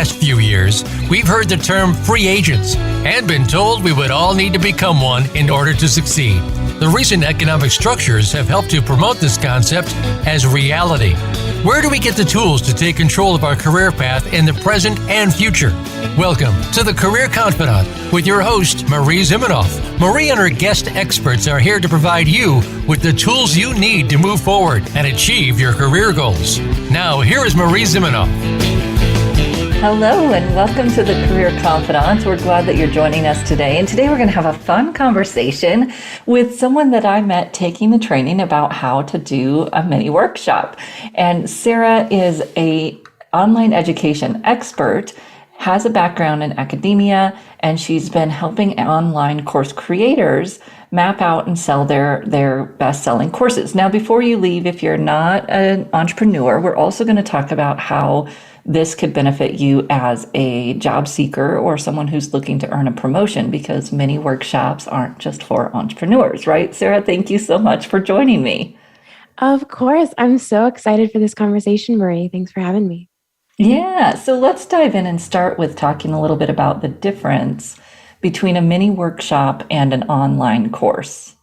past few years, we've heard the term free agents and been told we would all need to become one in order to succeed. The recent economic structures have helped to promote this concept as reality. Where do we get the tools to take control of our career path in the present and future? Welcome to the Career Confidante with your host, Marie Zimenoff. Marie and her guest experts are here to provide you with the tools you need to move forward and achieve your career goals. Now, here is Marie Zimenoff. Hello and welcome to the Career Confidante. We're glad that you're joining us today. And today we're going to have a fun conversation with someone that I met taking the training about how to do a mini workshop. And Sarah is an online education expert, has a background in academia, and she's been helping online course creators map out and sell their best-selling courses. Now, before you leave, if you're not an entrepreneur, we're also going to talk about how this could benefit you as a job seeker or someone who's looking to earn a promotion, because many workshops aren't just for entrepreneurs, right? Sarah, thank you so much for joining me. Of course. I'm so excited for this conversation, Marie. Thanks for having me. Yeah. So let's dive in and start with talking a little bit about the difference between a mini workshop and an online course.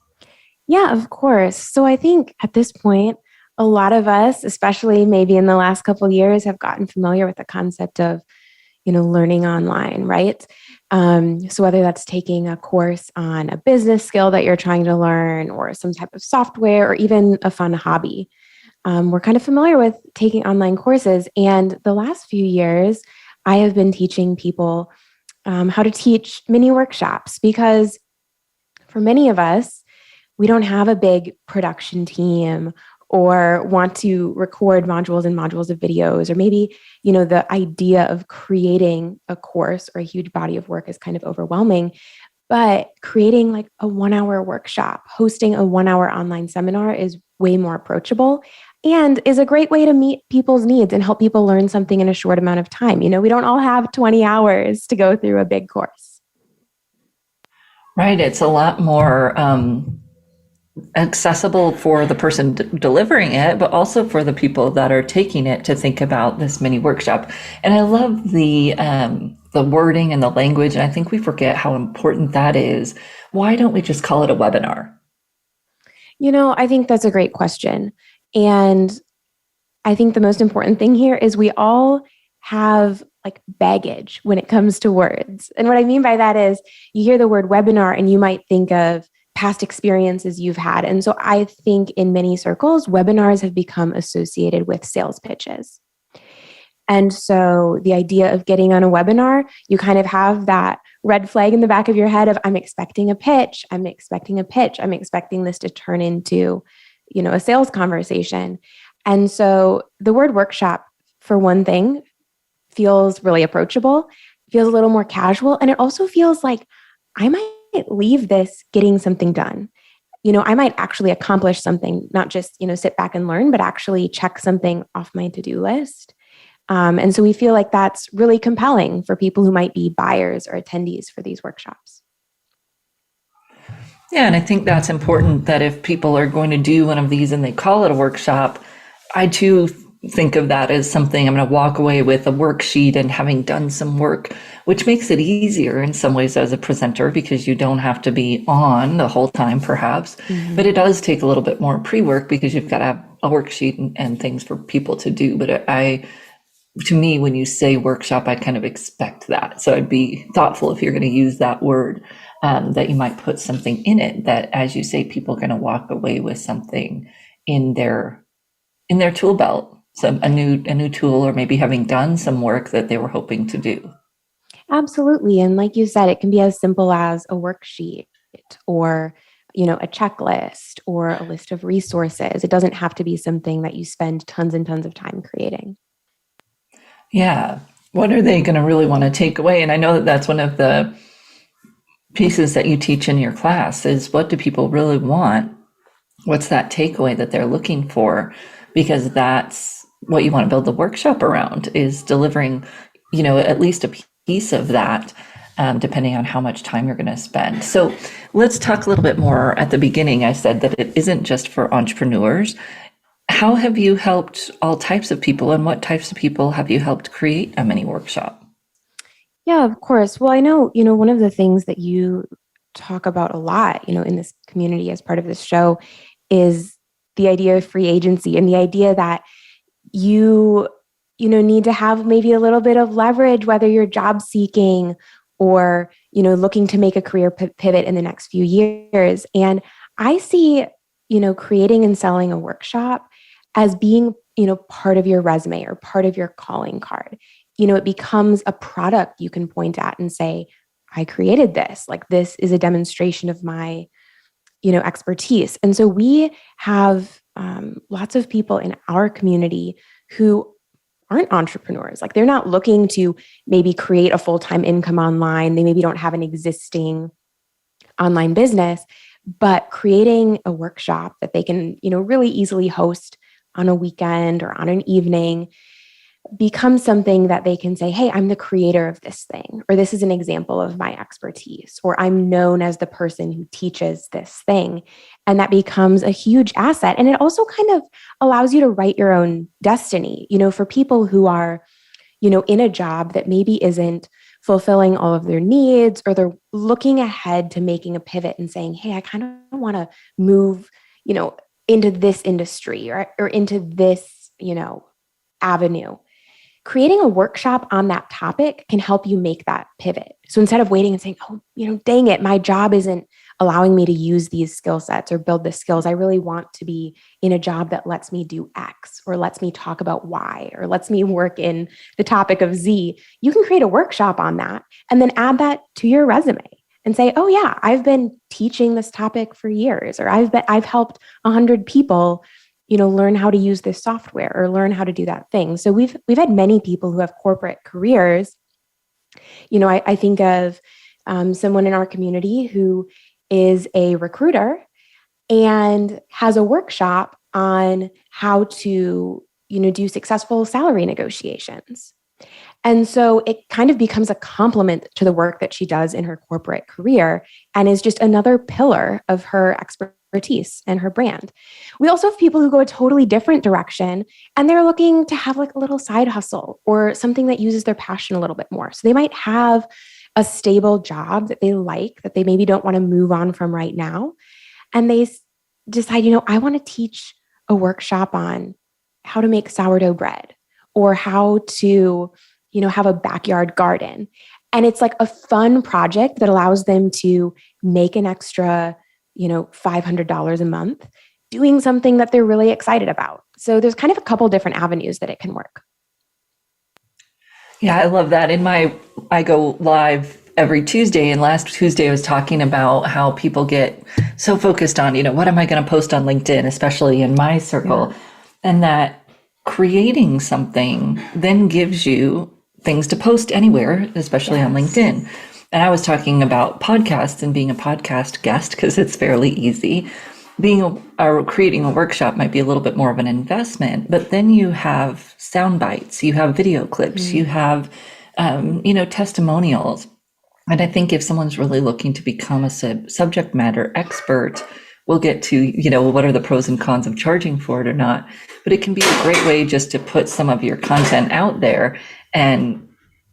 Yeah, of course. So I think at this point, a lot of us, especially maybe in the last couple of years, have gotten familiar with the concept of, learning online, right? So whether that's taking a course on a business skill that you're trying to learn or some type of software or even a fun hobby, we're kind of familiar with taking online courses. And the last few years, I have been teaching people how to teach mini workshops, because for many of us, we don't have a big production team or want to record modules and modules of videos, or maybe, the idea of creating a course or a huge body of work is kind of overwhelming. But creating like a 1-hour workshop, hosting a 1-hour online seminar is way more approachable and is a great way to meet people's needs and help people learn something in a short amount of time. We don't all have 20 hours to go through a big course. Right. It's a lot more accessible for the person delivering it, but also for the people that are taking it to think about this mini workshop. And I love the wording and the language, and I think we forget how important that is. Why don't we just call it a webinar? I think that's a great question. And I think the most important thing here is we all have like baggage when it comes to words. And what I mean by that is you hear the word webinar and you might think of past experiences you've had. And so I think in many circles, webinars have become associated with sales pitches. And so the idea of getting on a webinar, you kind of have that red flag in the back of your head of, I'm expecting a pitch, I'm expecting this to turn into, a sales conversation. And so the word workshop, for one thing, feels really approachable, feels a little more casual, and it also feels like I might leave this getting something done. I might actually accomplish something, not just, sit back and learn, but actually check something off my to-do list. And so we feel like that's really compelling for people who might be buyers or attendees for these workshops. Yeah, and I think that's important, that if people are going to do one of these and they call it a workshop, I too think of that as something I'm going to walk away with, a worksheet and having done some work, which makes it easier in some ways as a presenter, because you don't have to be on the whole time perhaps, but it does take a little bit more pre-work because you've got to have a worksheet and things for people to do. But to me, when you say workshop, I kind of expect that. So I'd be thoughtful if you're going to use that word, that you might put something in it that, as you say, people are going to walk away with something in their tool belt. A new tool, or maybe having done some work that they were hoping to do. Absolutely. And like you said, it can be as simple as a worksheet or, a checklist or a list of resources. It doesn't have to be something that you spend tons and tons of time creating. Yeah. What are they going to really want to take away? And I know that that's one of the pieces that you teach in your class is, what do people really want? What's that takeaway that they're looking for? Because that's what you want to build the workshop around, is delivering, at least a piece of that, depending on how much time you're going to spend. So let's talk a little bit more. At the beginning, I said that it isn't just for entrepreneurs. How have you helped all types of people, and what types of people have you helped create a mini workshop? Yeah, of course. Well, I know, one of the things that you talk about a lot, in this community as part of this show is the idea of free agency and the idea that you, need to have maybe a little bit of leverage, whether you're job seeking or, looking to make a career pivot in the next few years. And I see, creating and selling a workshop as being, part of your resume or part of your calling card. It becomes a product you can point at and say, I created this. Like, this is a demonstration of my, expertise. And so we have lots of people in our community who aren't entrepreneurs. Like, they're not looking to maybe create a full-time income online. They maybe don't have an existing online business, but creating a workshop that they can, really easily host on a weekend or on an evening becomes something that they can say, hey, I'm the creator of this thing, or this is an example of my expertise, or I'm known as the person who teaches this thing. And that becomes a huge asset. And it also kind of allows you to write your own destiny, for people who are, in a job that maybe isn't fulfilling all of their needs, or they're looking ahead to making a pivot and saying, hey, I kind of want to move, into this industry or into this, avenue. Creating a workshop on that topic can help you make that pivot. So instead of waiting and saying, oh, dang it, my job isn't allowing me to use these skill sets or build the skills. I really want to be in a job that lets me do X, or lets me talk about Y, or lets me work in the topic of Z. You can create a workshop on that and then add that to your resume and say, oh yeah, I've been teaching this topic for years, or I've helped 100 people learn how to use this software or learn how to do that thing. So we've had many people who have corporate careers. I think of someone in our community who is a recruiter and has a workshop on how to, do successful salary negotiations. And so it kind of becomes a complement to the work that she does in her corporate career and is just another pillar of her expertise and her brand. We also have people who go a totally different direction and they're looking to have like a little side hustle or something that uses their passion a little bit more. So they might have a stable job that they like, that they maybe don't want to move on from right now. And they decide, I want to teach a workshop on how to make sourdough bread or how to, have a backyard garden. And it's like a fun project that allows them to make an extra, $500 a month doing something that they're really excited about. So there's kind of a couple different avenues that it can work. Yeah, I love that. I go live every Tuesday, and last Tuesday I was talking about how people get so focused on, what am I going to post on LinkedIn, especially in my circle, and that creating something then gives you things to post anywhere, especially on LinkedIn. And I was talking about podcasts and being a podcast guest because it's fairly easy. Creating a workshop might be a little bit more of an investment, but then you have sound bites, you have video clips, you have, testimonials. And I think if someone's really looking to become a subject matter expert, we'll get to, what are the pros and cons of charging for it or not. But it can be a great way just to put some of your content out there and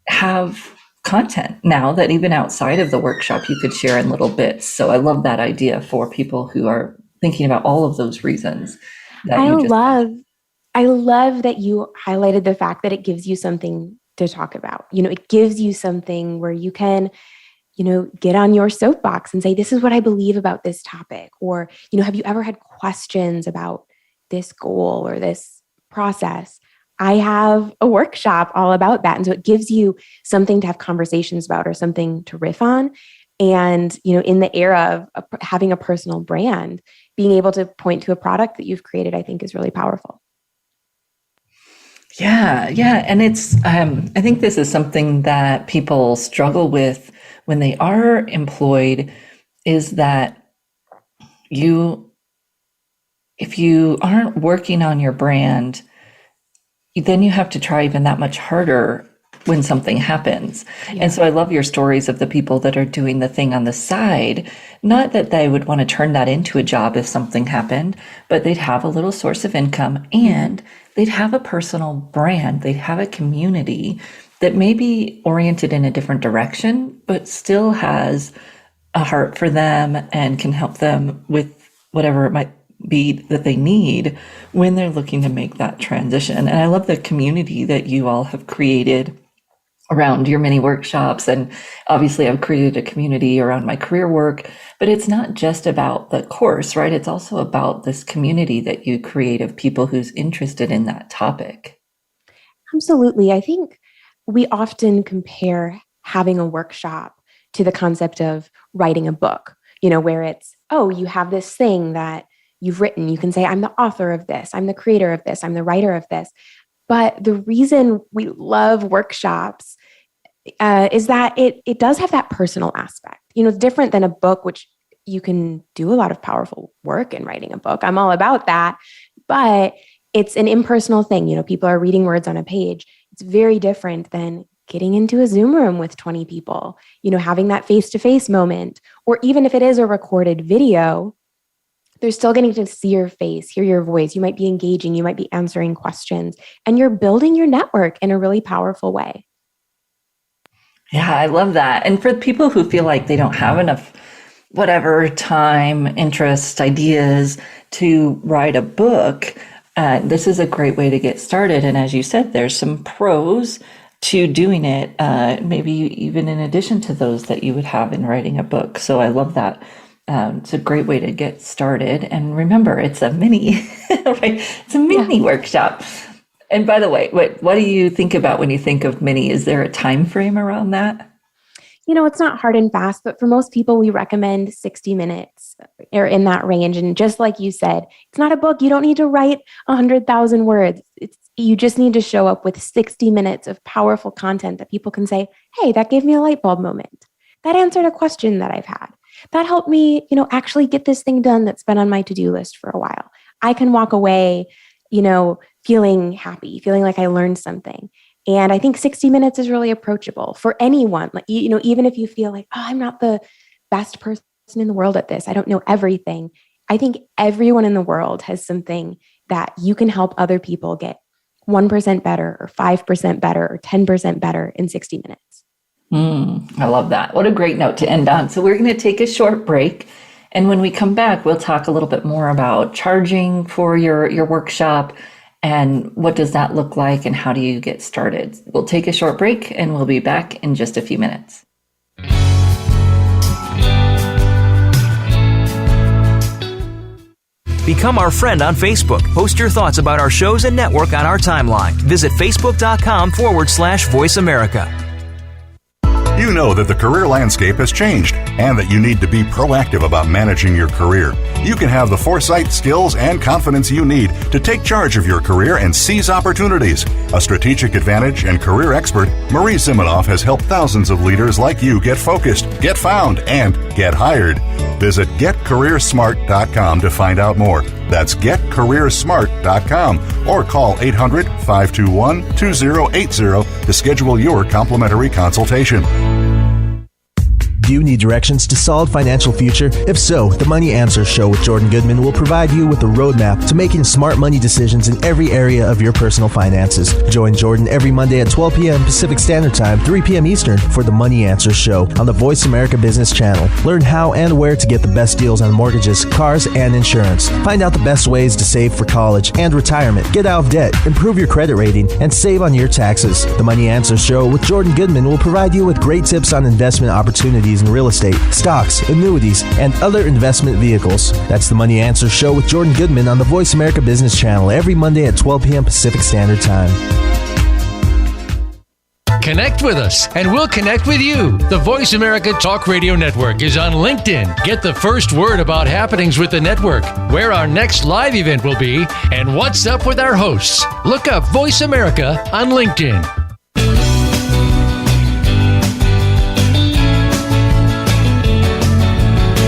have content now that even outside of the workshop, you could share in little bits. So I love that idea for people who are thinking about all of those reasons. I love that you highlighted the fact that it gives you something to talk about. It gives you something where you can, get on your soapbox and say, this is what I believe about this topic. Or, have you ever had questions about this goal or this process? I have a workshop all about that. And so it gives you something to have conversations about or something to riff on. And, in the era of having a personal brand, being able to point to a product that you've created, I think is really powerful. Yeah. And it's, I think this is something that people struggle with when they are employed, is that if you aren't working on your brand, then you have to try even that much harder when something happens. Yeah. And so I love your stories of the people that are doing the thing on the side. Not that they would want to turn that into a job if something happened, but they'd have a little source of income and they'd have a personal brand. They'd have a community that may be oriented in a different direction, but still has a heart for them and can help them with whatever it might be that they need when they're looking to make that transition. And I love the community that you all have created around your mini workshops. And obviously I've created a community around my career work, but it's not just about the course, right? It's also about this community that you create of people who's interested in that topic. Absolutely. I think we often compare having a workshop to the concept of writing a book, where it's, oh, you have this thing that you've written. You can say, I'm the author of this. I'm the creator of this. I'm the writer of this. But the reason we love workshops is that it does have that personal aspect. It's different than a book, which you can do a lot of powerful work in writing a book. I'm all about that. But it's an impersonal thing. People are reading words on a page. It's very different than getting into a Zoom room with 20 people, having that face-to-face moment, or even if it is a recorded video, they're still getting to see your face, hear your voice. You might be engaging, you might be answering questions, and you're building your network in a really powerful way. Yeah, I love that. And for people who feel like they don't have enough time, interest, ideas to write a book, this is a great way to get started. And as you said, there's some pros to doing it, maybe even in addition to those that you would have in writing a book. So I love that. It's a great way to get started. And remember, it's a mini, right? It's a mini workshop. And by the way, what do you think about when you think of mini? Is there a time frame around that? It's not hard and fast, but for most people, we recommend 60 minutes or in that range. And just like you said, it's not a book. You don't need to write 100,000 words. You just need to show up with 60 minutes of powerful content that people can say, hey, that gave me a light bulb moment. That answered a question that I've had. That helped me, actually get this thing done that's been on my to-do list for a while. I can walk away, feeling happy, feeling like I learned something. And I think 60 minutes is really approachable for anyone. Like, even if you feel like, oh, I'm not the best person in the world at this, I don't know everything. I think everyone in the world has something that you can help other people get 1% better or 5% better or 10% better in 60 minutes. I love that. What a great note to end on. So we're going to take a short break. And when we come back, we'll talk a little bit more about charging for your workshop and what does that look like and how do you get started. We'll take a short break and we'll be back in just a few minutes. Become our friend on Facebook. Post your thoughts about our shows and network on our timeline. Visit facebook.com/Voice America. You know that the career landscape has changed and that you need to be proactive about managing your career. You can have the foresight, skills, and confidence you need to take charge of your career and seize opportunities. A strategic advantage and career expert, Marie Zimenoff has helped thousands of leaders like you get focused, get found, and get hired. Visit getcareersmart.com to find out more. That's getcareersmart.com or call 800-521-2080 to schedule your complimentary consultation. Do you need directions to solid financial future? If so, the Money Answers Show with Jordan Goodman will provide you with a roadmap to making smart money decisions in every area of your personal finances. Join Jordan every Monday at 12 p.m. Pacific Standard Time, 3 p.m. Eastern for the Money Answers Show on the Voice America Business Channel. Learn how and where to get the best deals on mortgages, cars, and insurance. Find out the best ways to save for college and retirement. Get out of debt, improve your credit rating, and save on your taxes. The Money Answers Show with Jordan Goodman will provide you with great tips on investment opportunities in real estate, stocks, annuities, and other investment vehicles. That's the Money Answers Show with Jordan Goodman on the Voice America Business Channel every Monday at 12 p.m. Pacific Standard Time. Connect with us, and we'll connect with you. The Voice America Talk Radio Network is on LinkedIn. Get the first word about happenings with the network, where our next live event will be, and what's up with our hosts. Look up Voice America on LinkedIn.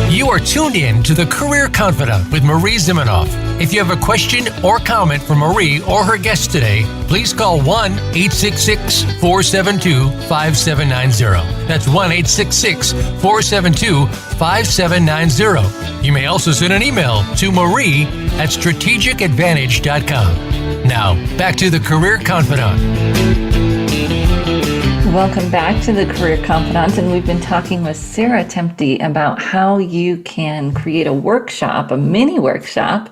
You are tuned in to the Career Confidant with Marie Zimenoff. If you have a question or comment for Marie or her guest today, please call 1-866-472-5790. That's 1-866-472-5790. You may also send an email to marie@strategicadvantage.com. Now, back to the Career Confidant. Welcome back to the Career Confidante, and we've been talking with Sarah Temte about how you can create a workshop, a mini workshop,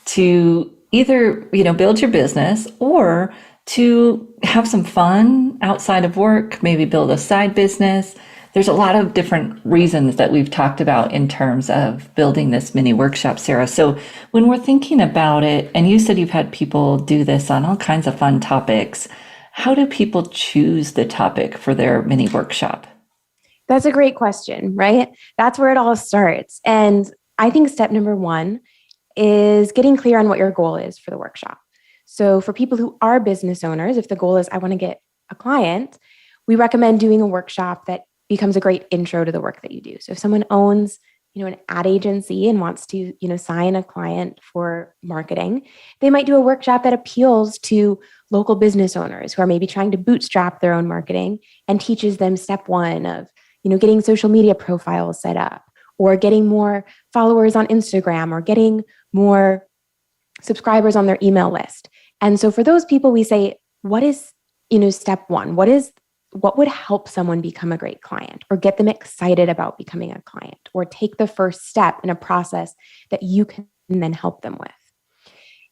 to either, build your business or to have some fun outside of work, maybe build a side business. There's a lot of different reasons that we've talked about in terms of building this mini workshop, Sarah. So when we're thinking about it, and you said you've had people do this on all kinds of fun topics, how do people choose the topic for their mini workshop? That's a great question, right? That's where it all starts. And I think step number one is getting clear on what your goal is for the workshop. So for people who are business owners, if the goal is I want to get a client, we recommend doing a workshop that becomes a great intro to the work that you do. So if someone owns an ad agency and wants to, sign a client for marketing, they might do a workshop that appeals to local business owners who are maybe trying to bootstrap their own marketing and teaches them step one of, getting social media profiles set up, or getting more followers on Instagram, or getting more subscribers on their email list. And so for those people, we say, what is, step one? What would help someone become a great client, or get them excited about becoming a client, or take the first step in a process that you can then help them with?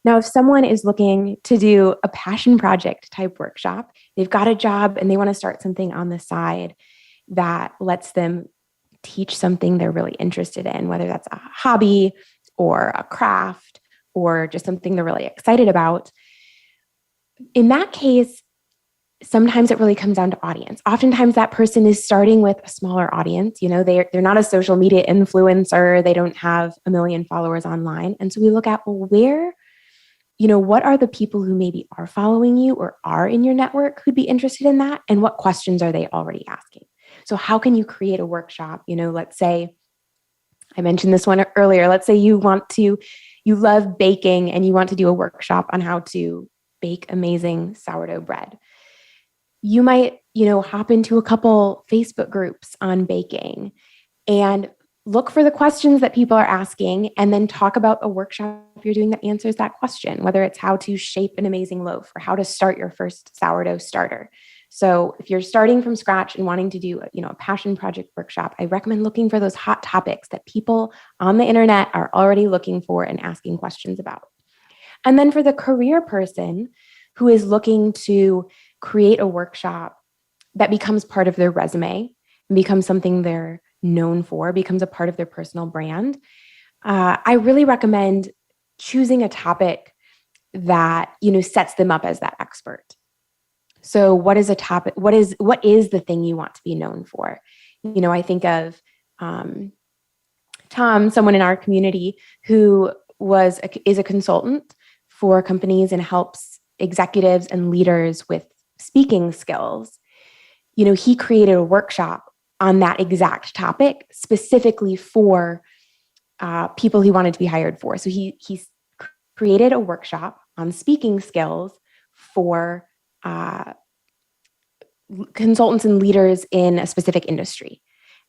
Now, if someone is looking to do a passion project type workshop, they've got a job and they want to start something on the side that lets them teach something they're really interested in, whether that's a hobby or a craft or just something they're really excited about. In that case, sometimes it really comes down to audience. Oftentimes that person is starting with a smaller audience. They're not a social media influencer. They don't have 1 million followers online. And so we look at, what are the people who maybe are following you or are in your network who'd be interested in that? And what questions are they already asking? So how can you create a workshop? Let's say, I mentioned this one earlier. Let's say you love baking and you want to do a workshop on how to bake amazing sourdough bread. You might, hop into a couple Facebook groups on baking and look for the questions that people are asking, and then talk about a workshop you're doing that answers that question, whether it's how to shape an amazing loaf or how to start your first sourdough starter. So if you're starting from scratch and wanting to do, a passion project workshop, I recommend looking for those hot topics that people on the internet are already looking for and asking questions about. And then for the career person who is looking to create a workshop that becomes part of their resume and becomes something they're known for, becomes a part of their personal brand, I really recommend choosing a topic that, sets them up as that expert. So what is a topic? What is the thing you want to be known for? I think of Tom, someone in our community who is a consultant for companies and helps executives and leaders with speaking skills. He created a workshop on that exact topic specifically for people he wanted to be hired for. So he created a workshop on speaking skills for consultants and leaders in a specific industry.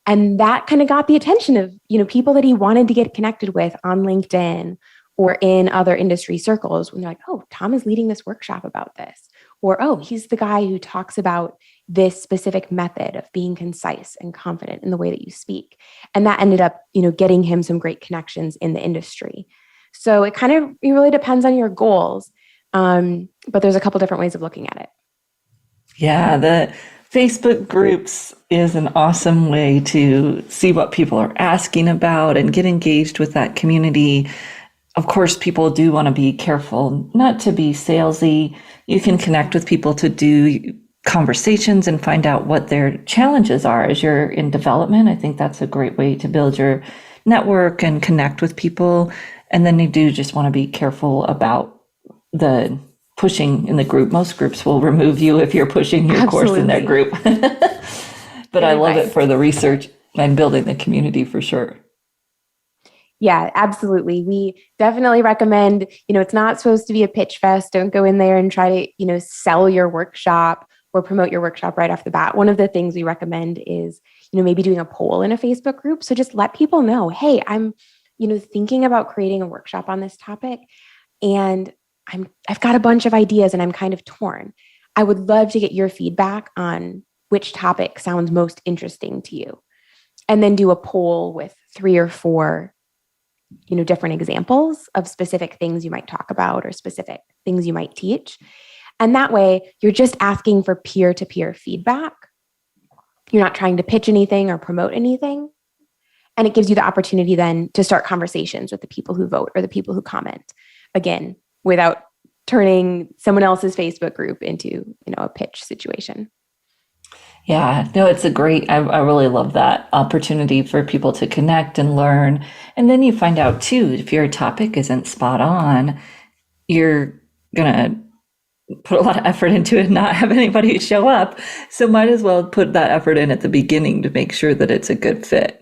And that kind of got the attention of, people that he wanted to get connected with on LinkedIn or in other industry circles, when they're like, oh, Tom is leading this workshop about this. Or, oh, he's the guy who talks about this specific method of being concise and confident in the way that you speak. And that ended up, getting him some great connections in the industry. So it really depends on your goals. But there's a couple different ways of looking at it. Yeah, the Facebook groups is an awesome way to see what people are asking about and get engaged with that community. Of course, people do want to be careful not to be salesy. You can connect with people to do conversations and find out what their challenges are as you're in development. I think that's a great way to build your network and connect with people. And then you do just want to be careful about the pushing in the group. Most groups will remove you if you're pushing your course in their group. But I love it for the research and building the community for sure. Yeah, absolutely. We definitely recommend, it's not supposed to be a pitch fest. Don't go in there and try to, sell your workshop or promote your workshop right off the bat. One of the things we recommend is, maybe doing a poll in a Facebook group. So just let people know, hey, I'm, thinking about creating a workshop on this topic, and I've got a bunch of ideas and I'm kind of torn. I would love to get your feedback on which topic sounds most interesting to you. And then do a poll with 3 or 4, different examples of specific things you might talk about or specific things you might teach. And that way you're just asking for peer-to-peer feedback. You're not trying to pitch anything or promote anything. And it gives you the opportunity then to start conversations with the people who vote or the people who comment, again, without turning someone else's Facebook group into, a pitch situation. Yeah, no, it's I really love that opportunity for people to connect and learn. And then you find out too, if your topic isn't spot on, you're going to put a lot of effort into it and not have anybody show up. So might as well put that effort in at the beginning to make sure that it's a good fit.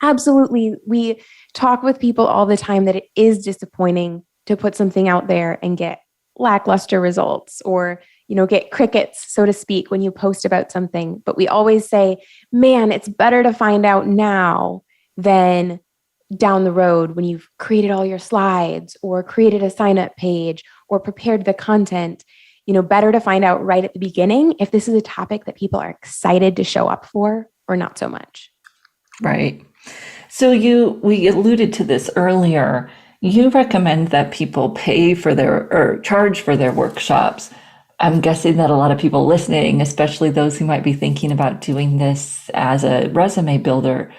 Absolutely. We talk with people all the time that it is disappointing to put something out there and get lackluster results or get crickets, so to speak, when you post about something. But we always say, man, it's better to find out now than down the road when you've created all your slides or created a sign-up page or prepared the content. Better to find out right at the beginning if this is a topic that people are excited to show up for or not so much. Right. So we alluded to this earlier. You recommend that people pay for or charge for their workshops. I'm guessing that a lot of people listening, especially those who might be thinking about doing this as a resume builder,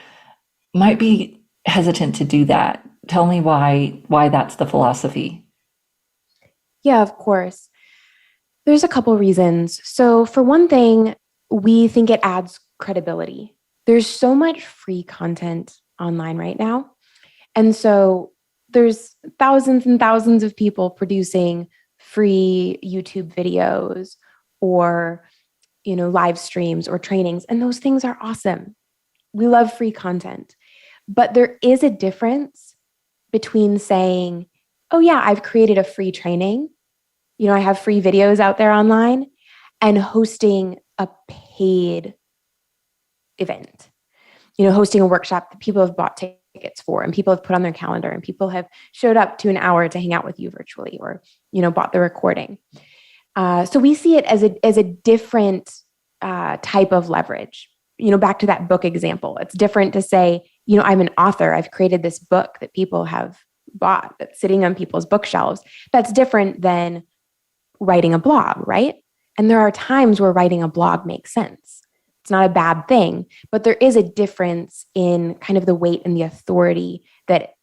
might be hesitant to do that. Tell me why that's the philosophy. Yeah, of course. There's a couple reasons. So for one thing, we think it adds credibility. There's so much free content online right now. And so there's thousands and thousands of people producing free YouTube videos or, live streams or trainings. And those things are awesome. We love free content. But there is a difference between saying, oh yeah, I've created a free training. I have free videos out there online, and hosting a paid event. Hosting a workshop that people have bought tickets for and people have put on their calendar and people have showed up to an hour to hang out with you virtually or, bought the recording. So we see it as a different type of leverage. Back to that book example, it's different to say, I'm an author. I've created this book that people have bought that's sitting on people's bookshelves. That's different than writing a blog, right? And there are times where writing a blog makes sense. It's not a bad thing, but there is a difference in kind of the weight and the authority that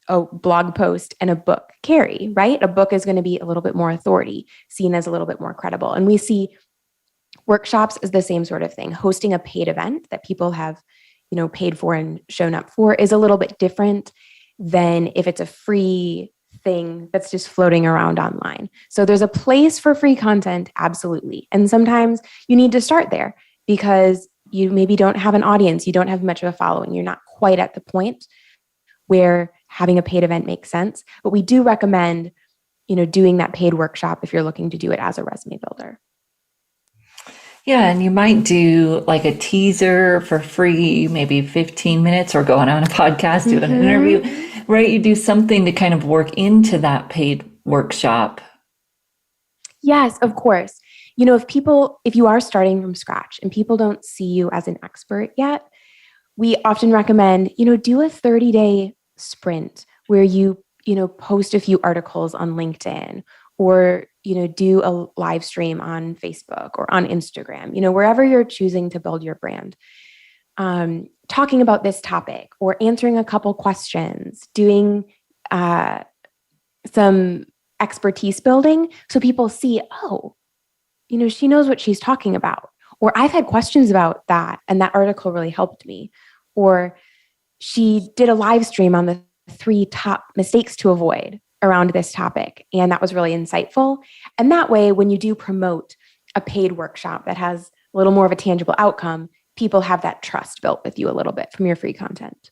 a blog post and a book carry, right? A book is going to be a little bit more authority, seen as a little bit more credible. And we see workshops as the same sort of thing. Hosting a paid event that people have, paid for and shown up for is a little bit different than if it's a free thing that's just floating around online. So there's a place for free content, absolutely. And sometimes you need to start there because you maybe don't have an audience, you don't have much of a following, you're not quite at the point where having a paid event makes sense. But we do recommend, doing that paid workshop if you're looking to do it as a resume builder. Yeah, and you might do like a teaser for free, maybe 15 minutes, or going on a podcast, do an interview, right? You do something to kind of work into that paid workshop. Yes, of course. If you are starting from scratch and people don't see you as an expert yet, we often recommend, do a 30-day sprint where you post a few articles on LinkedIn or, do a live stream on Facebook or on Instagram, wherever you're choosing to build your brand, talking about this topic or answering a couple questions, doing some expertise building so people see, oh, she knows what she's talking about. Or I've had questions about that and that article really helped me. Or she did a live stream on the 3 top mistakes to avoid around this topic. And that was really insightful. And that way, when you do promote a paid workshop that has a little more of a tangible outcome, people have that trust built with you a little bit from your free content.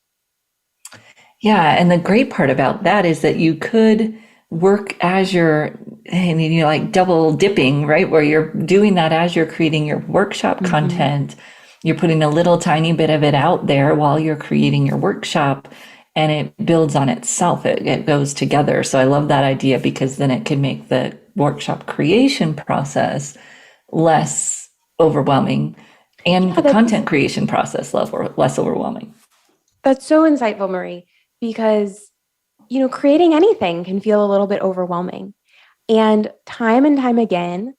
Yeah. And the great part about that is that you could work as you're, and you know, like double dipping, right? Where you're doing that as you're creating your workshop content. You're putting a little tiny bit of it out there while you're creating your workshop, and it builds on itself. It goes together. So I love that idea, because then it can make the workshop creation process less overwhelming, and the content creation process less overwhelming. That's so insightful, Marie, because, you know, creating anything can feel a little bit overwhelming. And time again,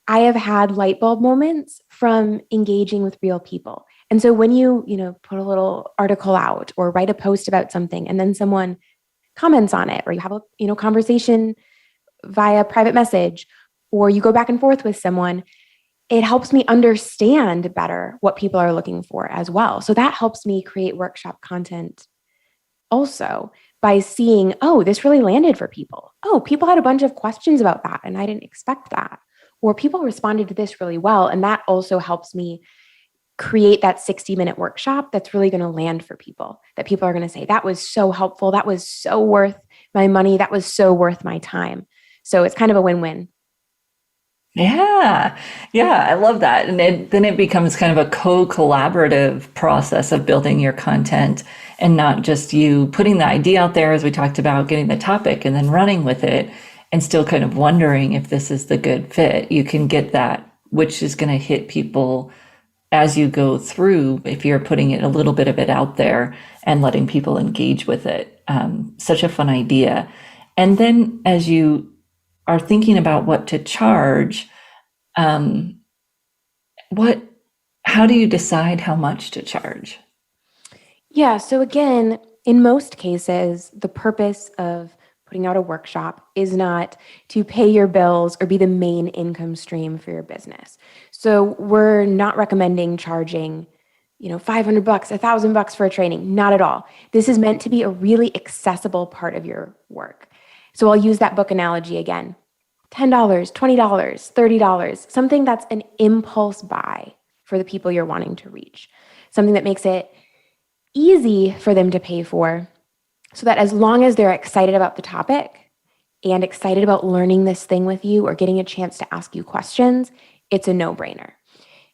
I have had light bulb moments from engaging with real people. And so when you put a little article out or write a post about something, and then someone comments on it, or you have a, conversation via private message, or you go back and forth with someone, it helps me understand better what people are looking for as well. So that helps me create workshop content also by seeing, oh, this really landed for people. Oh, people had a bunch of questions about that, and I didn't expect that. Or people responded to this really well. And that also helps me create that 60-minute workshop that's really going to land for people, that people are going to say, that was so helpful. That was so worth my money. That was so worth my time. So it's kind of a win-win. Yeah. I love that. And then it becomes kind of a co-collaborative process of building your content, and not just you putting the idea out there, as we talked about, getting the topic and then running with it and still kind of wondering if this is the good fit. You can get that, which is going to hit people as you go through, if you're putting it a little bit of it out there and letting people engage with it. Such a fun idea. And then as you are thinking about what to charge, how do you decide how much to charge? Yeah. So again, in most cases, the purpose of putting out a workshop is not to pay your bills or be the main income stream for your business. So we're not recommending charging, $500, $1,000 for a training. Not at all. This is meant to be a really accessible part of your work. So I'll use that book analogy again. $10, $20, $30, something that's an impulse buy for the people you're wanting to reach. Something that makes it easy for them to pay for, so that as long as they're excited about the topic and excited about learning this thing with you or getting a chance to ask you questions, it's a no-brainer.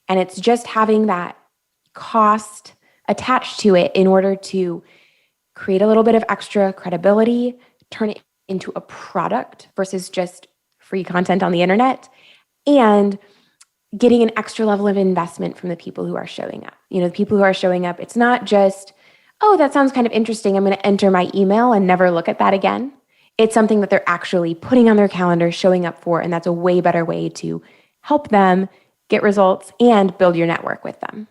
And it's just having that cost attached to it in order to create a little bit of extra credibility, turn it into a product versus just free content on the internet, and getting an extra level of investment from the people who are showing up. The people who are showing up, it's not just, oh, that sounds kind of interesting, I'm going to enter my email and never look at that again. It's something that they're actually putting on their calendar, showing up for, and that's a way better way to help them get results and build your network with them.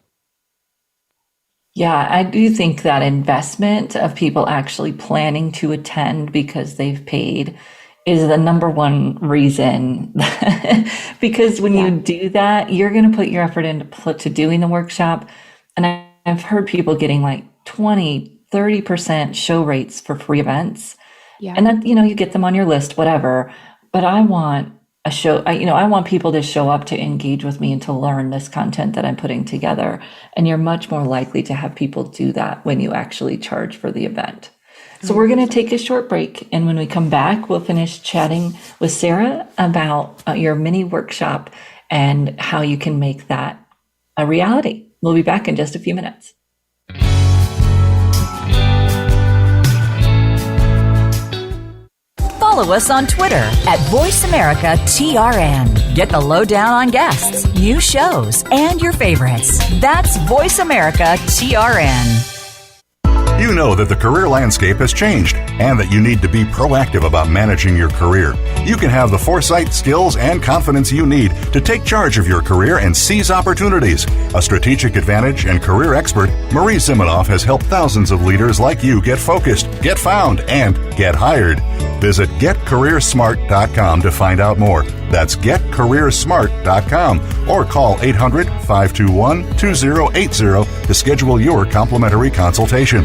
Yeah, I do think that investment of people actually planning to attend because they've paid is the number one reason. Because when you do that, you're going to put your effort into doing the workshop. And I've heard people getting like 20, 30% show rates for free events. Yeah. And then, you get them on your list, whatever. But I want a show, I want people to show up to engage with me and to learn this content that I'm putting together. And you're much more likely to have people do that when you actually charge for the event. So we're going to take a short break. And when we come back, we'll finish chatting with Sarah about your mini workshop and how you can make that a reality. We'll be back in just a few minutes. Follow us on Twitter at VoiceAmericaTRN. Get the lowdown on guests, new shows, and your favorites. That's VoiceAmericaTRN. You know that the career landscape has changed and that you need to be proactive about managing your career. You can have the foresight, skills, and confidence you need to take charge of your career and seize opportunities. A strategic advantage and career expert, Marie Zimenoff has helped thousands of leaders like you get focused, get found, and get hired. Visit getcareersmart.com to find out more. That's getcareersmart.com or call 800-521-2080 to schedule your complimentary consultation.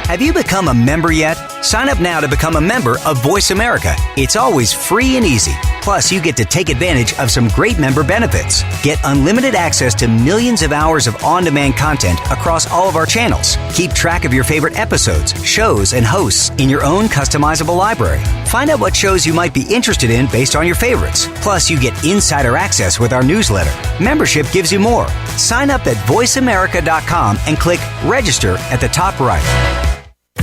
Have you become a member yet? Sign up now to become a member of Voice America. It's always free and easy. Plus, you get to take advantage of some great member benefits. Get unlimited access to millions of hours of on-demand content across all of our channels. Keep track of your favorite episodes, shows, and hosts in your own customizable library. Find out what shows you might be interested in based on your favorites. Plus, you get insider access with our newsletter. Membership gives you more. Sign up at voiceamerica.com and click register at the top right.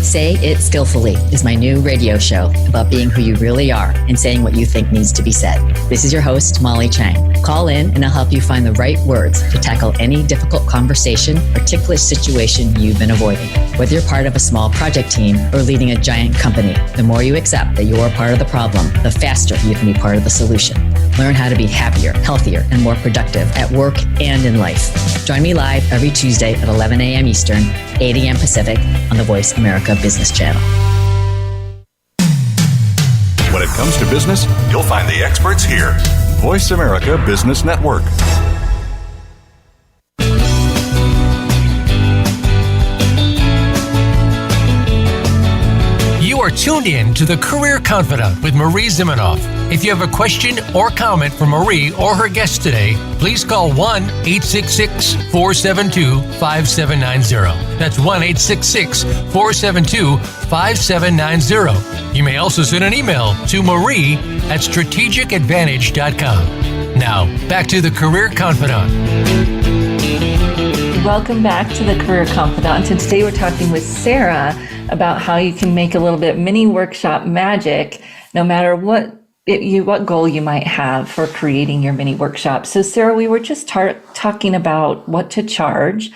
Say It Skillfully is my new radio show about being who you really are and saying what you think needs to be said. This is your host, Molly Chang. Call in and I'll help you find the right words to tackle any difficult conversation or ticklish situation you've been avoiding. Whether you're part of a small project team or leading a giant company, the more you accept that you're part of the problem, the faster you can be part of the solution. Learn how to be happier, healthier, and more productive at work and in life. Join me live every Tuesday at 11 a.m. Eastern, 8 a.m. Pacific on the Voice America Business Channel. When it comes to business, you'll find the experts here. Voice America Business Network. You are tuned in to the Career Confidante with Marie Zimenoff. If you have a question or comment for Marie or her guest today, please call 1-866-472-5790. That's 1-866-472-5790. You may also send an email to marie@strategicadvantage.com. Now, back to the Career Confidante. Welcome back to the Career Confidante. And today we're talking with Sarah about how you can make a little bit mini workshop magic, no matter what goal you might have for creating your mini workshop. So Sarah, we were just talking about what to charge.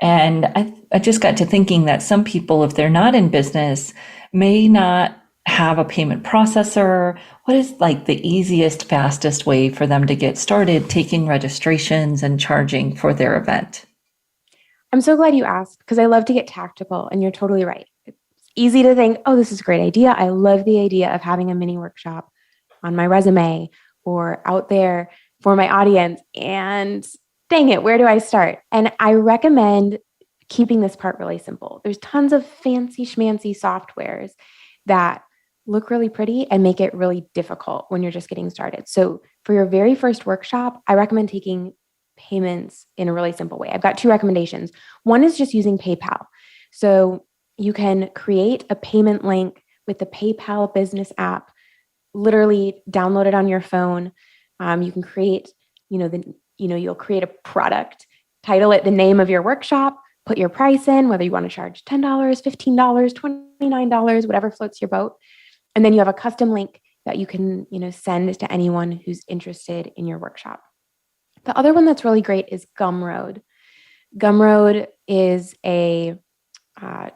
And I just got to thinking that some people, if they're not in business, may not have a payment processor. What is like the easiest, fastest way for them to get started taking registrations and charging for their event? I'm so glad you asked because I love to get tactical, and you're totally right. It's easy to think, oh, this is a great idea. I love the idea of having a mini workshop on my resume or out there for my audience. And dang it, where do I start? And I recommend keeping this part really simple. There's tons of fancy schmancy softwares that look really pretty and make it really difficult when you're just getting started. So for your very first workshop, I recommend taking payments in a really simple way. I've got two recommendations. One is just using PayPal. So you can create a payment link with the PayPal business app, literally download it on your phone. You can create, you'll create a product, title it the name of your workshop, put your price in, whether you want to charge $10, $15, $29, whatever floats your boat. And then you have a custom link that you can, send to anyone who's interested in your workshop. The other one that's really great is Gumroad. Gumroad is a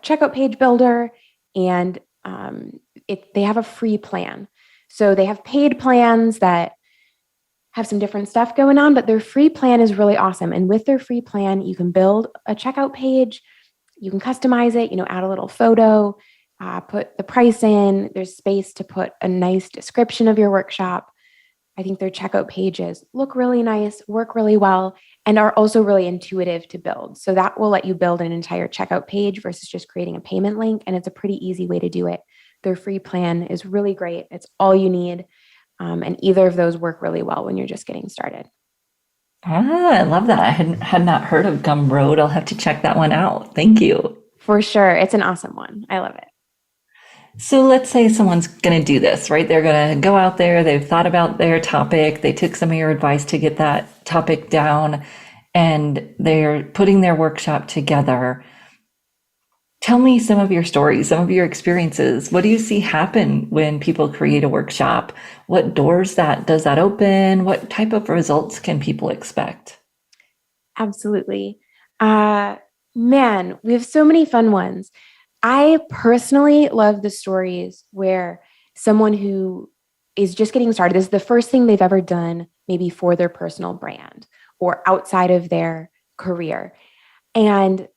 checkout page builder, and they have a free plan. So they have paid plans that have some different stuff going on, but their free plan is really awesome. And with their free plan, you can build a checkout page, you can customize it, add a little photo, put the price in, there's space to put a nice description of your workshop. I think their checkout pages look really nice, work really well, and are also really intuitive to build. So that will let you build an entire checkout page versus just creating a payment link. And it's a pretty easy way to do it. Their free plan is really great. It's all you need. And either of those work really well when you're just getting started. I love that. I had not heard of Gumroad. I'll have to check that one out. Thank you. For sure. It's an awesome one. I love it. So let's say someone's going to do this, right? They're going to go out there. They've thought about their topic. They took some of your advice to get that topic down, and they're putting their workshop together. Tell me some of your stories, some of your experiences. What do you see happen when people create a workshop? What doors does that open? What type of results can people expect? Absolutely. Man, we have so many fun ones. I personally love the stories where someone who is just getting started, this is the first thing they've ever done, maybe for their personal brand or outside of their career. And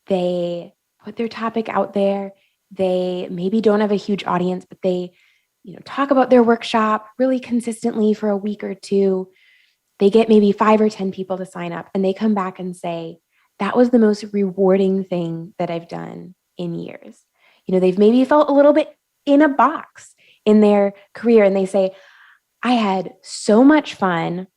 they put their topic out there. They maybe don't have a huge audience, but they, talk about their workshop really consistently for a week or two. They get maybe 5 or 10 people to sign up, and they come back and say, that was the most rewarding thing that I've done in years. they've maybe felt a little bit in a box in their career, and they say, I had so much fun.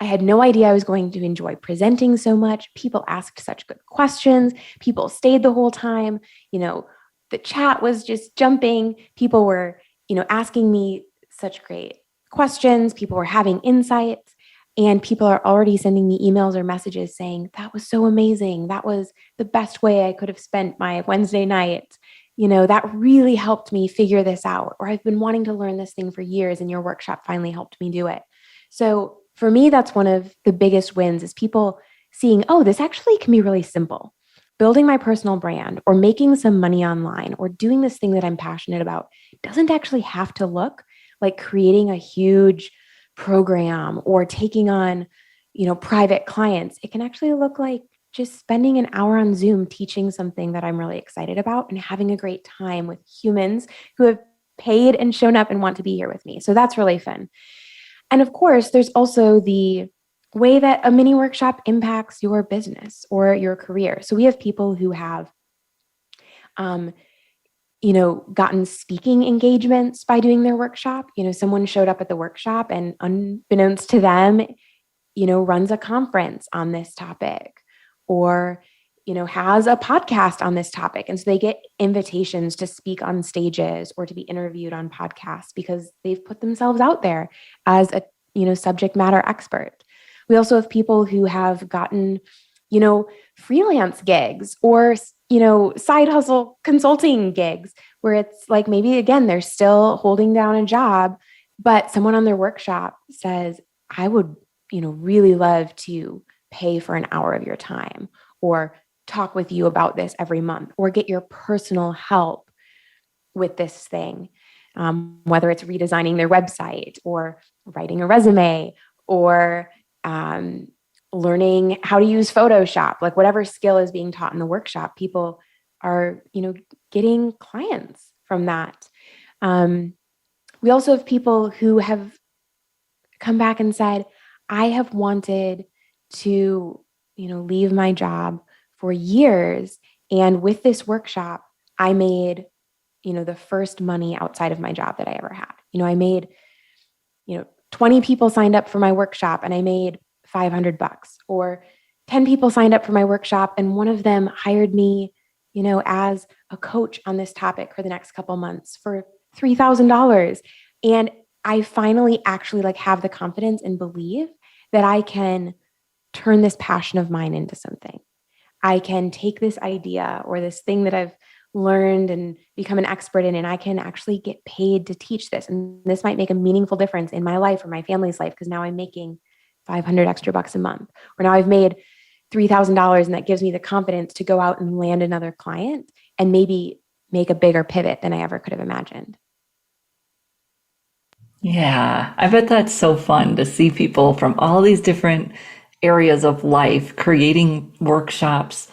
I had no idea I was going to enjoy presenting so much. People asked such good questions. People stayed the whole time. The chat was just jumping. People were, asking me such great questions. People were having insights, and people are already sending me emails or messages saying, that was so amazing. That was the best way I could have spent my Wednesday night. That really helped me figure this out. Or I've been wanting to learn this thing for years, and your workshop finally helped me do it. So for me, that's one of the biggest wins, is people seeing, oh, this actually can be really simple. Building my personal brand, or making some money online, or doing this thing that I'm passionate about doesn't actually have to look like creating a huge program or taking on, private clients. It can actually look like just spending an hour on Zoom teaching something that I'm really excited about and having a great time with humans who have paid and shown up and want to be here with me. So that's really fun. And of course, there's also the way that a mini workshop impacts your business or your career. So we have people who have, gotten speaking engagements by doing their workshop. Someone showed up at the workshop and, unbeknownst to them, runs a conference on this topic, or, has a podcast on this topic. And so they get invitations to speak on stages or to be interviewed on podcasts because they've put themselves out there as a, subject matter expert. We also have people who have gotten, freelance gigs or, side hustle consulting gigs where it's like, maybe again, they're still holding down a job, but someone on their workshop says, I would, really love to pay for an hour of your time, or talk with you about this every month, or get your personal help with this thing. Whether it's redesigning their website, or writing a resume, or learning how to use Photoshop, like whatever skill is being taught in the workshop, people are, getting clients from that. We also have people who have come back and said, I have wanted to, leave my job for years. And with this workshop, I made, the first money outside of my job that I ever had. I made, 20 people signed up for my workshop and I made $500, or 10 people signed up for my workshop and one of them hired me, as a coach on this topic for the next couple months for $3,000. And I finally actually have the confidence and believe that I can turn this passion of mine into something. I can take this idea or this thing that I've learned and become an expert in, and I can actually get paid to teach this. And this might make a meaningful difference in my life or my family's life, because now I'm making $500 extra a month, or now I've made $3,000, and that gives me the confidence to go out and land another client and maybe make a bigger pivot than I ever could have imagined. Yeah, I bet that's so fun to see people from all these different areas of life creating workshops.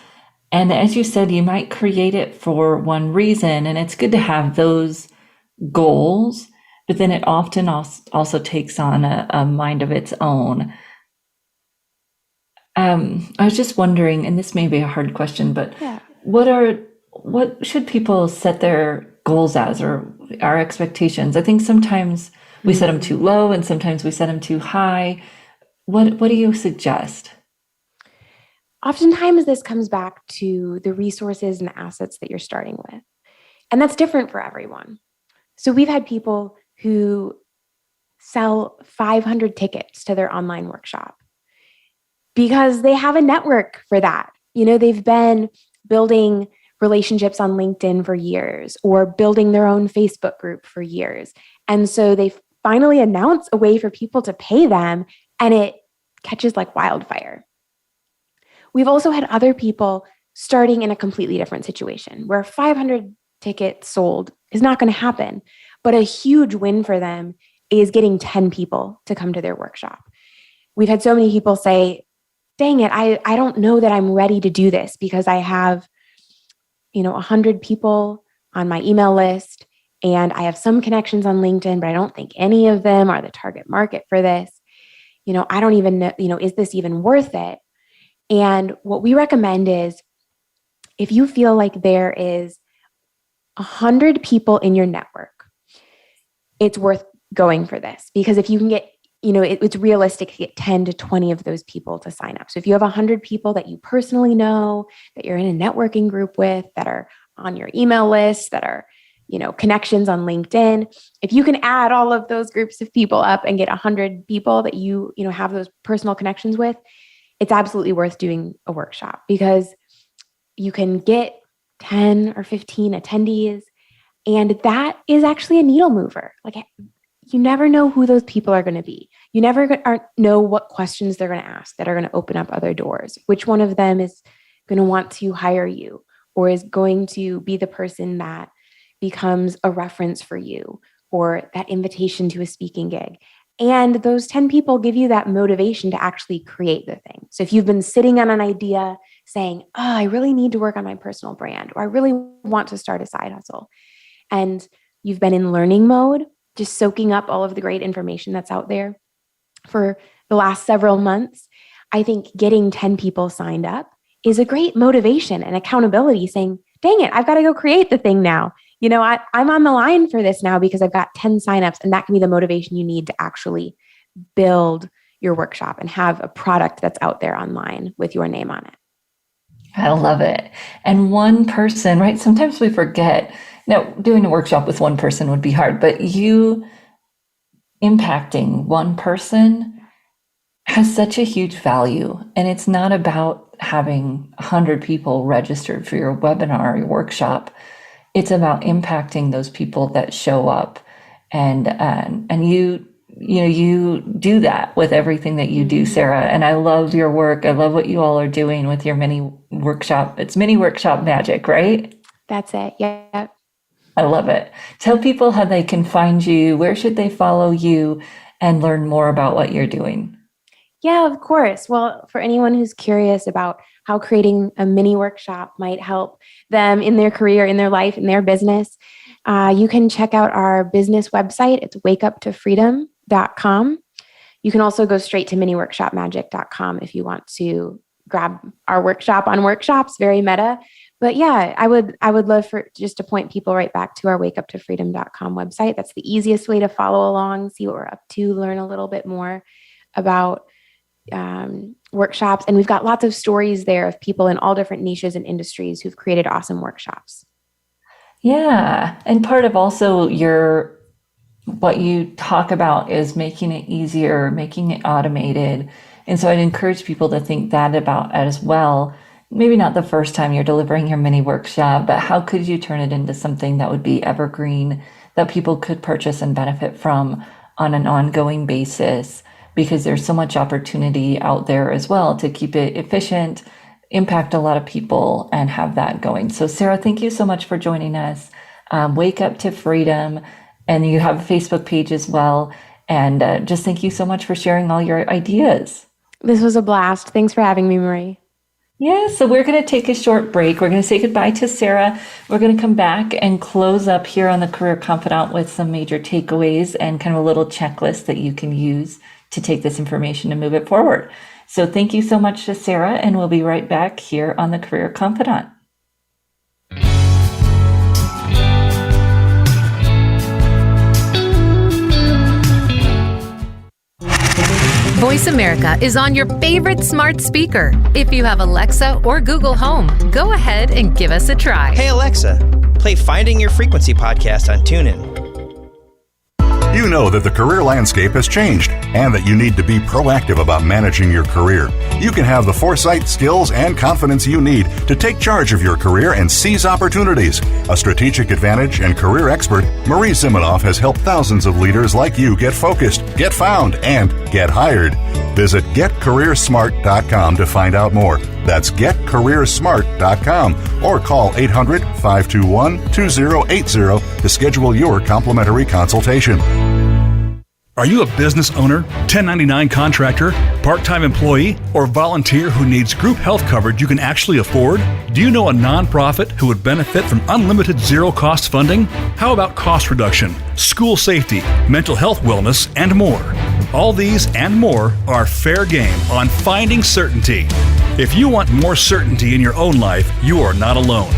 And as you said, you might create it for one reason, and it's good to have those goals, but then it often also takes on a mind of its own. I was just wondering, and this may be a hard question, but Yeah. what should people set their goals as, or our expectations? I think sometimes we set them too low and sometimes we set them too high. What do you suggest? Oftentimes this comes back to the resources and the assets that you're starting with. And that's different for everyone. So we've had people who sell 500 tickets to their online workshop because they have a network for that. They've been building relationships on LinkedIn for years, or building their own Facebook group for years. And so they finally announce a way for people to pay them, and it catches like wildfire. We've also had other people starting in a completely different situation where 500 tickets sold is not going to happen, but a huge win for them is getting 10 people to come to their workshop. We've had so many people say, dang it, I don't know that I'm ready to do this because I have, 100 people on my email list, and I have some connections on LinkedIn, but I don't think any of them are the target market for this. I don't even know, is this even worth it? And what we recommend is, if you feel like there is 100 people in your network, it's worth going for this, because if you can get, it's realistic to get 10 to 20 of those people to sign up. So if you have 100 people that you personally know, that you're in a networking group with, that are on your email list, that are, connections on LinkedIn, if you can add all of those groups of people up and get 100 people that you have those personal connections with, it's absolutely worth doing a workshop, because you can get 10 or 15 attendees. And that is actually a needle mover. Like, you never know who those people are going to be. You never know what questions they're going to ask that are going to open up other doors. Which one of them is going to want to hire you, or is going to be the person that becomes a reference for you, or that invitation to a speaking gig. And those 10 people give you that motivation to actually create the thing. So if you've been sitting on an idea saying, I really need to work on my personal brand, or I really want to start a side hustle, and you've been in learning mode, just soaking up all of the great information that's out there for the last several months, I think getting 10 people signed up is a great motivation and accountability, saying, dang it, I've got to go create the thing now. I'm on the line for this now because I've got 10 signups, and that can be the motivation you need to actually build your workshop and have a product that's out there online with your name on it. I love it. And one person, right? Sometimes we forget. Now, doing a workshop with one person would be hard, but you impacting one person has such a huge value. And it's not about having 100 people registered for your webinar or your workshop. It's about impacting those people that show up. And you do that with everything that you do, Sarah. And I love your work. I love what you all are doing with your mini workshop. It's mini workshop magic, right? That's it. Yeah. I love it. Tell people how they can find you. Where should they follow you and learn more about what you're doing? Yeah, of course. Well, for anyone who's curious about how creating a mini workshop might help them in their career, in their life, in their business, you can check out our business website. It's wakeuptofreedom.com. You can also go straight to miniworkshopmagic.com if you want to grab our workshop on workshops, very meta. But yeah, I would love for just to point people right back to our wakeuptofreedom.com website. That's the easiest way to follow along, see what we're up to, learn a little bit more about workshops. And we've got lots of stories there of people in all different niches and industries who've created awesome workshops. Yeah. And part of also what you talk about is making it easier, making it automated. And so I'd encourage people to think that about as well. Maybe not the first time you're delivering your mini workshop, but how could you turn it into something that would be evergreen, that people could purchase and benefit from on an ongoing basis? Because there's so much opportunity out there as well to keep it efficient, impact a lot of people, and have that going. So Sarah, thank you so much for joining us. Wake Up to Freedom, and you have a Facebook page as well. And just thank you so much for sharing all your ideas. This was a blast. Thanks for having me, Marie. Yeah, so we're going to take a short break. We're going to say goodbye to Sarah. We're going to come back and close up here on the Career Confidante with some major takeaways and kind of a little checklist that you can use to take this information and move it forward. So thank you so much to Sarah, and we'll be right back here on the Career Confidante. Voice America is on your favorite smart speaker. If you have Alexa or Google Home, go ahead and give us a try. Hey Alexa, play Finding Your Frequency podcast on TuneIn. You know that the career landscape has changed and that you need to be proactive about managing your career. You can have the foresight, skills, and confidence you need to take charge of your career and seize opportunities. A strategic advantage and career expert, Marie Zimenoff has helped thousands of leaders like you get focused, get found, and get hired. Visit getcareersmart.com to find out more. That's getcareersmart.com or call 800-521-2080 to schedule your complimentary consultation. Are you a business owner, 1099 contractor, part-time employee, or volunteer who needs group health coverage you can actually afford? Do you know a nonprofit who would benefit from unlimited zero-cost funding? How about cost reduction, school safety, mental health wellness, and more? All these and more are fair game on Finding Certainty. If you want more certainty in your own life, you are not alone.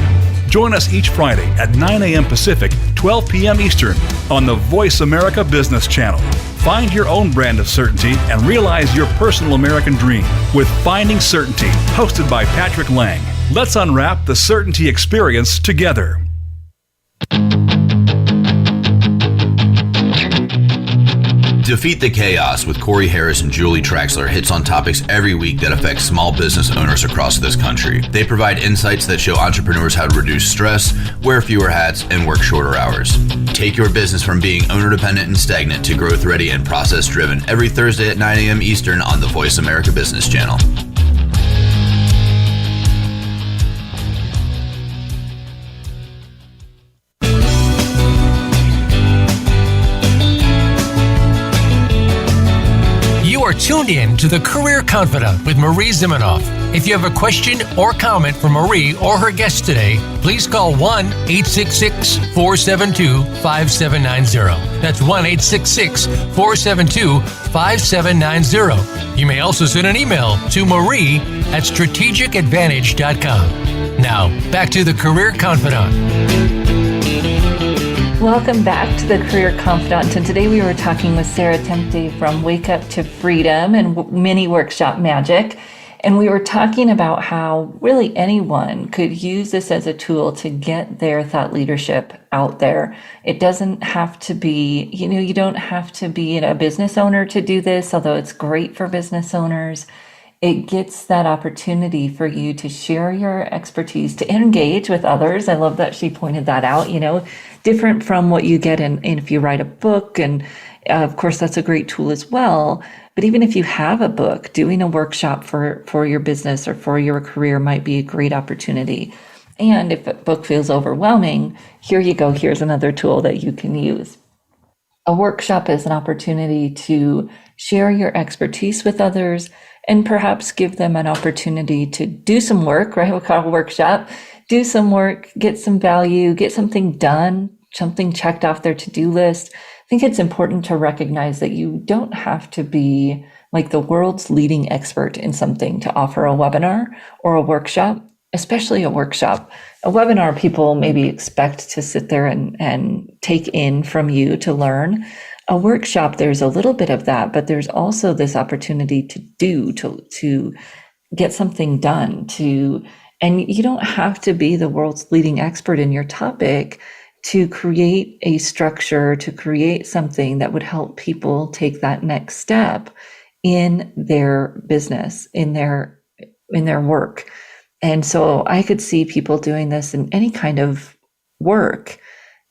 Join us each Friday at 9 a.m. Pacific, 12 p.m. Eastern on the Voice America Business Channel. Find your own brand of certainty and realize your personal American dream with Finding Certainty, hosted by Patrick Lang. Let's unwrap the certainty experience together. Defeat the Chaos with Corey Harris and Julie Traxler hits on topics every week that affect small business owners across this country. They provide insights that show entrepreneurs how to reduce stress, wear fewer hats, and work shorter hours. Take your business from being owner-dependent and stagnant to growth-ready and process-driven every Thursday at 9 a.m. Eastern on the Voice America Business Channel. Are tuned in to the Career Confidante with Marie Zimenoff. If you have a question or comment for Marie or her guest today, please call 1-866-472-5790. That's 1-866-472-5790. You may also send an email to marie@strategicadvantage.com. Now, back to the Career Confidante. Welcome back to the Career Confidante, and today we were talking with Sarah Temte from Wake Up to Freedom and Mini Workshop Magic, and we were talking about how really anyone could use this as a tool to get their thought leadership out there. It doesn't have to be, you don't have to be a business owner to do this, although it's great for business owners. It gets that opportunity for you to share your expertise, to engage with others. I love that she pointed that out, different from what you get in if you write a book. And of course, that's a great tool as well. But even if you have a book, doing a workshop for your business or for your career might be a great opportunity. And if a book feels overwhelming, here you go. Here's another tool that you can use. A workshop is an opportunity to share your expertise with others and perhaps give them an opportunity to do some work, right? We'll call it a workshop, do some work, get some value, get something done, something checked off their to-do list. I think it's important to recognize that you don't have to be like the world's leading expert in something to offer a webinar or a workshop, especially a workshop. A webinar, people maybe expect to sit there and take in from you to learn. A workshop, there's a little bit of that, but there's also this opportunity to get something done, and you don't have to be the world's leading expert in your topic to create a structure, to create something that would help people take that next step in their business, in their work. And so I could see people doing this in any kind of work.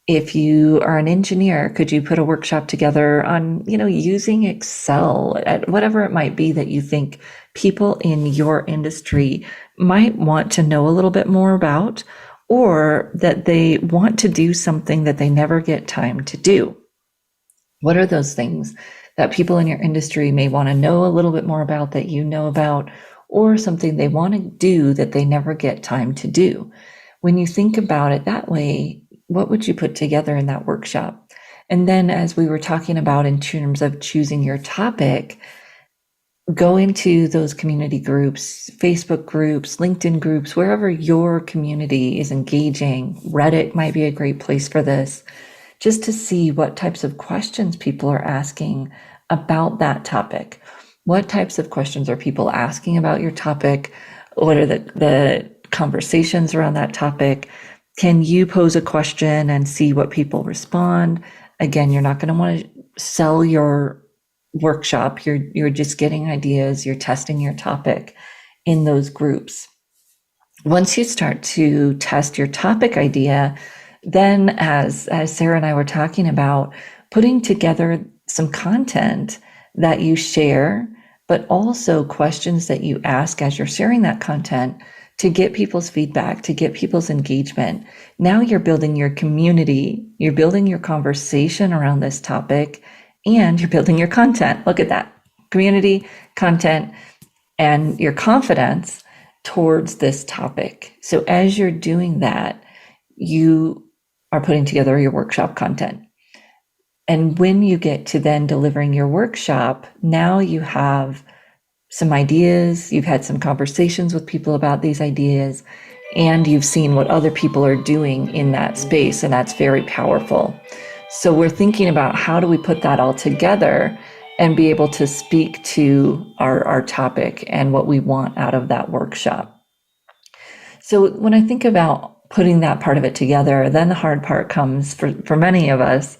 If you are an engineer, could you put a workshop together on, using Excel, at whatever it might be that you think people in your industry might want to know a little bit more about, or that they want to do something that they never get time to do? What are those things that people in your industry may want to know a little bit more about that you know about, or something they want to do that they never get time to do? When you think about it that way, what would you put together in that workshop? And then, as we were talking about in terms of choosing your topic, go into those community groups, Facebook groups, LinkedIn groups, wherever your community is engaging. Reddit might be a great place for this, just to see what types of questions people are asking about that topic. What types of questions are people asking about your topic? What are the conversations around that topic? Can you pose a question and see what people respond? Again, you're not going to want to sell your workshop. You're just getting ideas. You're testing your topic in those groups. Once you start to test your topic idea, then as Sarah and I were talking about, putting together some content that you share, but also questions that you ask as you're sharing that content to get people's feedback, to get people's engagement. Now you're building your community, you're building your conversation around this topic, and you're building your content. Look at that. Community, content, and your confidence towards this topic. So as you're doing that, you are putting together your workshop content. And when you get to then delivering your workshop, now you have some ideas, you've had some conversations with people about these ideas, and you've seen what other people are doing in that space, and that's very powerful. So we're thinking about how do we put that all together and be able to speak to our topic and what we want out of that workshop. So when I think about putting that part of it together, then the hard part comes for many of us,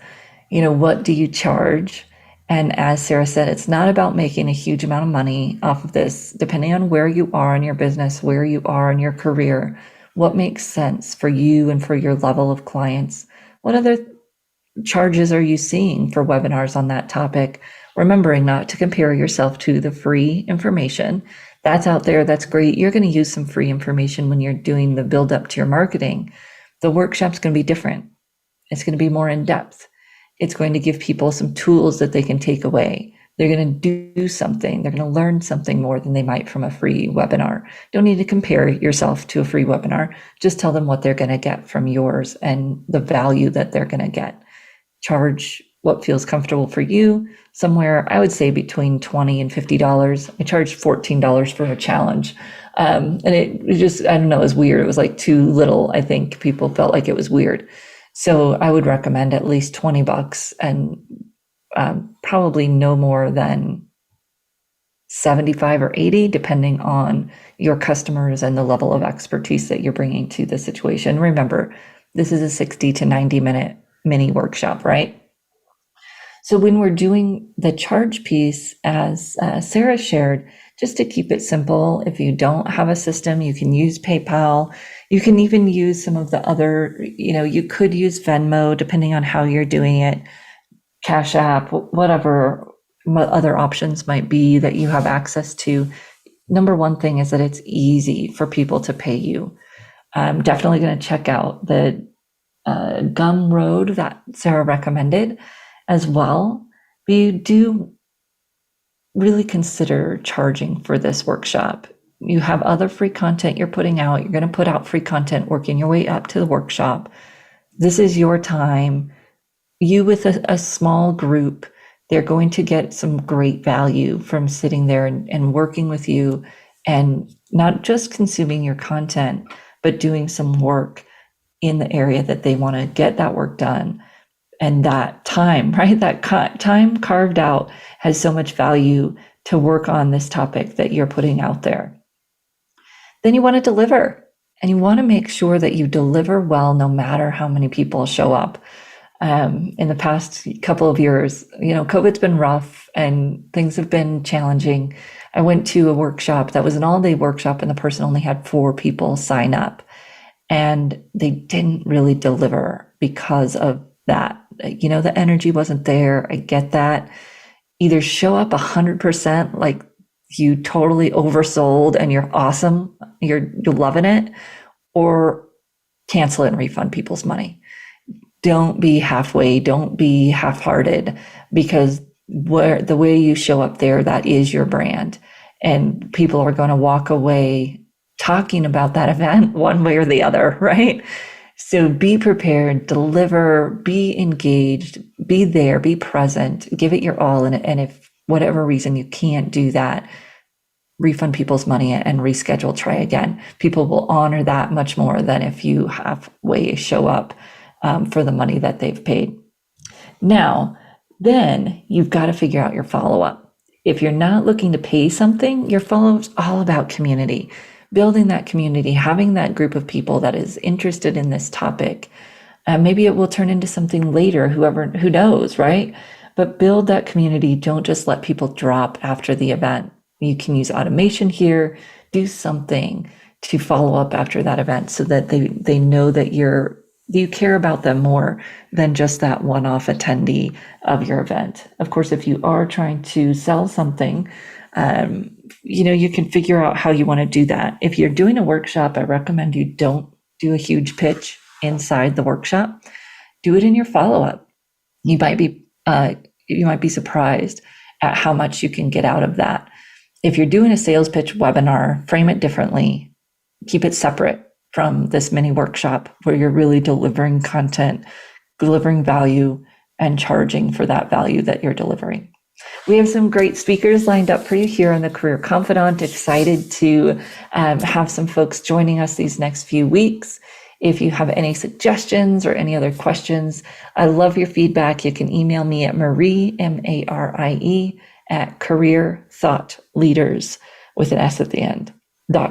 what do you charge? And as Sarah said, it's not about making a huge amount of money off of this. Depending on where you are in your business, where you are in your career, what makes sense for you and for your level of clients? What other charges are you seeing for webinars on that topic? Remembering not to compare yourself to the free information that's out there. That's great. You're going to use some free information when you're doing the build up to your marketing. The workshop's going to be different. It's going to be more in depth. It's going to give people some tools that they can take away. They're going to do something. They're going to learn something more than they might from a free webinar. Don't need to compare yourself to a free webinar. Just tell them what they're going to get from yours and the value that they're going to get. Charge what feels comfortable for you. Somewhere, I would say between $20 and $50. I charged $14 for a challenge. And it just, I don't know, it was weird. It was like too little. I think people felt like it was weird. So I would recommend at least $20 and probably no more than 75 or 80, depending on your customers and the level of expertise that you're bringing to the situation. Remember, this is a 60 to 90 minute mini workshop, right? So when we're doing the charge piece, as Sarah shared, just to keep it simple, if you don't have a system, you can use PayPal. You can even use some of the other, you could use Venmo, depending on how you're doing it, Cash App, whatever other options might be that you have access to. Number one thing is that it's easy for people to pay you. I'm definitely going to check out the Gumroad that Sarah recommended as well. But you do really consider charging for this workshop. You have other free content you're putting out. You're going to put out free content, working your way up to the workshop. This is your time. You with a small group, they're going to get some great value from sitting there and working with you and not just consuming your content, but doing some work in the area that they want to get that work done. And that time, right? That time carved out has so much value to work on this topic that you're putting out there. Then you want to deliver, and you want to make sure that you deliver well, no matter how many people show up. In the past couple of years, COVID's been rough and things have been challenging. I went to a workshop that was an all-day workshop, and the person only had 4 people sign up, and they didn't really deliver because of that. The energy wasn't there. I get that. Either show up 100%, like you totally oversold and you're awesome, you're loving it, or cancel it and refund people's money. Don't be halfway. Don't be half-hearted, because the way you show up there, that is your brand, and people are going to walk away talking about that event one way or the other, right? So be prepared, deliver, be engaged, be there, be present, give it your all. And if whatever reason you can't do that, refund people's money and reschedule, try again. People will honor that much more than if you halfway show up for the money that they've paid. Now, then you've got to figure out your follow-up. If you're not looking to pay something, your follow-up is all about community. Building that community, having that group of people that is interested in this topic. Maybe it will turn into something later, who knows, right? But build that community. Don't just let people drop after the event. You can use automation here, do something to follow up after that event so that they know that you care about them more than just that one-off attendee of your event. Of course, if you are trying to sell something, you can figure out how you want to do that. If you're doing a workshop, I recommend you don't do a huge pitch inside the workshop. Do it in your follow-up. You might be surprised at how much you can get out of that. If you're doing a sales pitch webinar, frame it differently. Keep it separate from this mini workshop where you're really delivering content, delivering value, and charging for that value that you're delivering. We have some great speakers lined up for you here on the Career Confidante. Excited to have some folks joining us these next few weeks. If you have any suggestions or any other questions, I love your feedback. You can email me at Marie, MARIE, at careerthoughtleaders with an S at the end,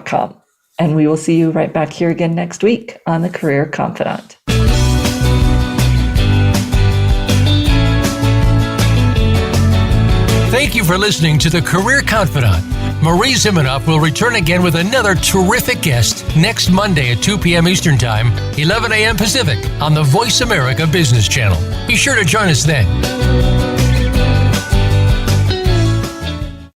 .com. And we will see you right back here again next week on the Career Confidante. Thank you for listening to the Career Confidante. Marie Zimenoff will return again with another terrific guest next Monday at 2 p.m. Eastern Time, 11 a.m. Pacific on the Voice America Business Channel. Be sure to join us then.